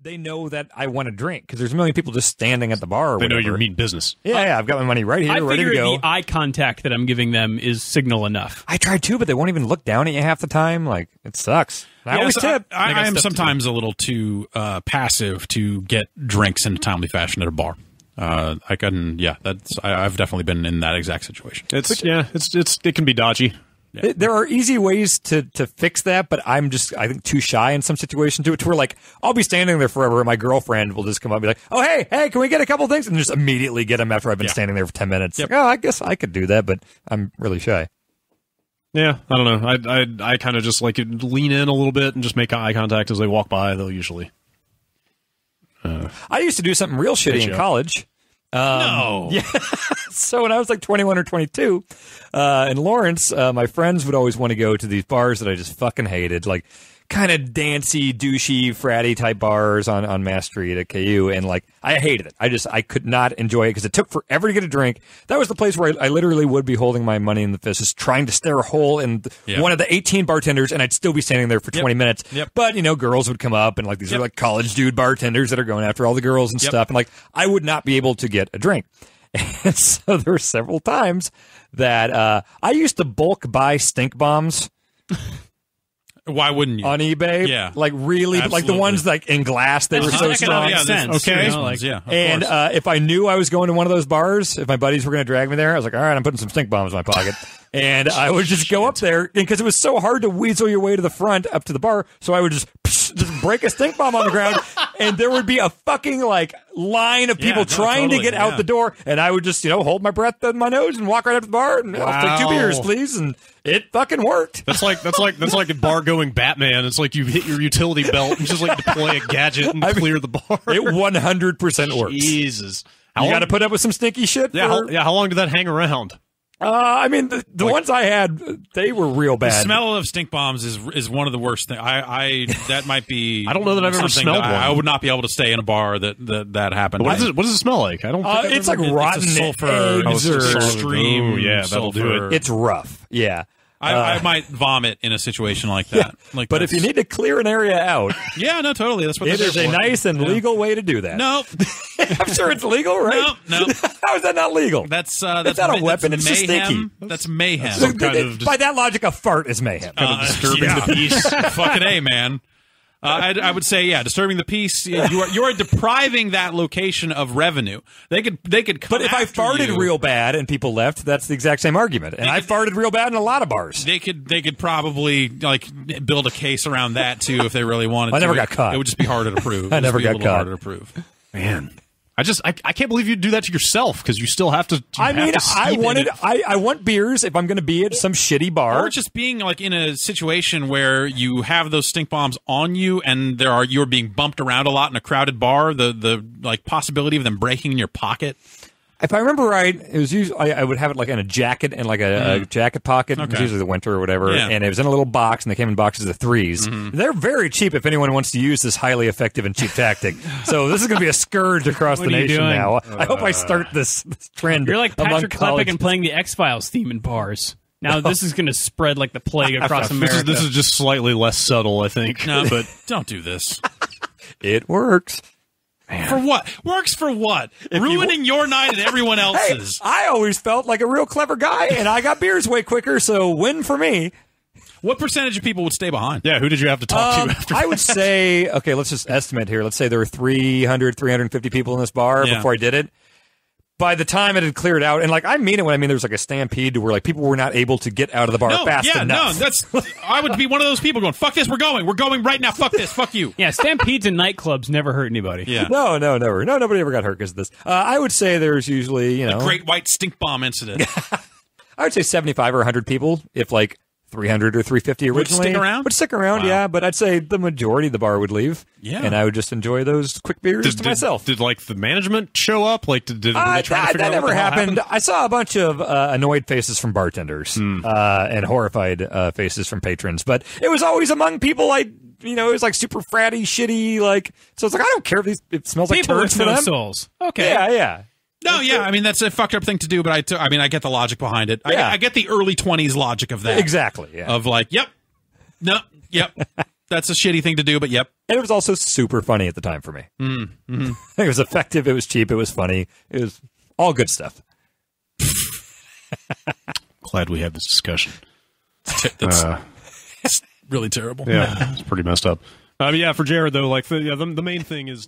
they know that I want to drink because there's a million people just standing at the bar. Or they whatever. know you're mean business. Yeah, I've got my money right here, ready to go. The eye contact that I'm giving them is signal enough. I tried too, but they won't even look down at you half the time. Like, it sucks. I always tip. I am sometimes a little too passive to get drinks in a timely fashion at a bar. I've definitely been in that exact situation. It can be dodgy. Yeah. There are easy ways to fix that, but I think, too shy in some situations to where, like, I'll be standing there forever, and my girlfriend will just come up and be like, oh, hey, can we get a couple things? And just immediately get them after I've been standing there for 10 minutes. Yep. Like, I guess I could do that, but I'm really shy. Yeah, I don't know. I kind of just like lean in a little bit and just make eye contact as they walk by. They'll usually. I used to do something real shitty in college. No. Yeah. So when I was like 21 or 22, in Lawrence, my friends would always want to go to these bars that I just fucking hated, like kind of dancey, douchey, fratty type bars on Mass Street at KU, and like I hated it. I could not enjoy it because it took forever to get a drink. That was the place where I literally would be holding my money in the fist, just trying to stare a hole in one of the 18 bartenders, and I'd still be standing there for 20 minutes. Yep. But girls would come up, and like these are like college dude bartenders that are going after all the girls and stuff, and like I would not be able to get a drink. And so there were several times that I used to bulk buy stink bombs. Why wouldn't you? On eBay? Yeah. Like really, Absolutely. like the ones like in glass, they were so strong. Yeah, sense. okay. Of And if I knew I was going to one of those bars, if my buddies were going to drag me there, I was like, all right, I'm putting some stink bombs in my pocket. And I would just go up there because it was so hard to weasel your way to the front up to the bar. So I would just break a stink bomb on the ground, and there would be a fucking like line of people trying to get out the door, and I would just hold my breath in my nose and walk right up to the bar and I'll take 2 beers, please, and it fucking worked. That's like a bar going Batman. It's like you hit your utility belt and just like deploy a gadget and clear the bar. It 100% works. Jesus, You got to put up with some stinky shit. Yeah, how long did that hang around? I mean, the ones I had, they were real bad. The smell of stink bombs is one of the worst things. That might be. I don't know that I've ever smelled one. I would not be able to stay in a bar that happened. What does it smell like? I don't. Think it's like rotten sulfur. eggs or Extreme. Oh, yeah, that'll do it. It's rough. Yeah. I might vomit in a situation like that. But if you need to clear an area out, yeah, no, totally. That's what it is a nice and legal way to do that. No, I'm sure it's legal, right? No. How is that not legal? That's not a weapon. It's just stinky. That's mayhem. By that logic, a fart is mayhem. Disturbing the peace. Fucking A, man. I would say, disturbing the peace. You are depriving that location of revenue. They could come. But if I farted real bad and people left, that's the exact same argument. And I farted real bad in a lot of bars. They could probably like build a case around that too if they really wanted. I never got caught. It would just be harder to prove. I never got caught. Harder to prove. Man. I can't believe you'd do that to yourself because you still have to. I want beers if I'm going to be at some shitty bar, or just being like in a situation where you have those stink bombs on you, and you're being bumped around a lot in a crowded bar. The like possibility of them breaking in your pocket. If I remember right, it was usually I would have it like in a jacket and like a jacket pocket. It was usually the winter or whatever, and it was in a little box, and they came in boxes of 3s. They're very cheap if anyone wants to use this highly effective and cheap tactic. So this is going to be a scourge across the nation now. I hope I start this trend. You're like Patrick college. Klepek and playing the X-Files theme in bars. Now this is going to spread like the plague across America. This is just slightly less subtle, I think. No, but don't do this. It works. Man. For what? Works for what? Ruining your night and everyone else's. Hey, I always felt like a real clever guy, and I got beers way quicker, so win for me. What percentage of people would stay behind? Yeah, who did you have to talk to after that? I would say, okay, let's just estimate here. Let's say there were 350 people in this bar before I did it. By the time it had cleared out, and like I mean it when I mean there was like a stampede to where like people were not able to get out of the bar fast enough. I would be one of those people going, fuck this, we're going right now, fuck this, fuck you. Yeah, stampedes in nightclubs never hurt anybody. Yeah. No, never. No, nobody ever got hurt because of this. I would say there's usually, a great white stink bomb incident. I would say 75 or 100 people if like 300 or 350 originally. Would stick around, wow. yeah. But I'd say the majority of the bar would leave. Yeah. And I would just enjoy those quick beers to myself. Did like the management show up? Like, did they try to figure out that never what the hell happened. I saw a bunch of annoyed faces from bartenders and horrified faces from patrons. But it was always among people it was like super fratty, shitty, like, so it's like, I don't care if it smells like people turds with for no them. souls. Okay. Yeah. No, yeah, I mean, that's a fucked up thing to do, but I get the logic behind it. I get the early 20s logic of that. Exactly, yeah. Of like, yep, no, yep. that's a shitty thing to do, but yep. And it was also super funny at the time for me. Mm-hmm. It was effective. It was cheap. It was funny. It was all good stuff. Glad we had this discussion. That's really terrible. Yeah, it's pretty messed up. But yeah, for Jared though, like the main thing is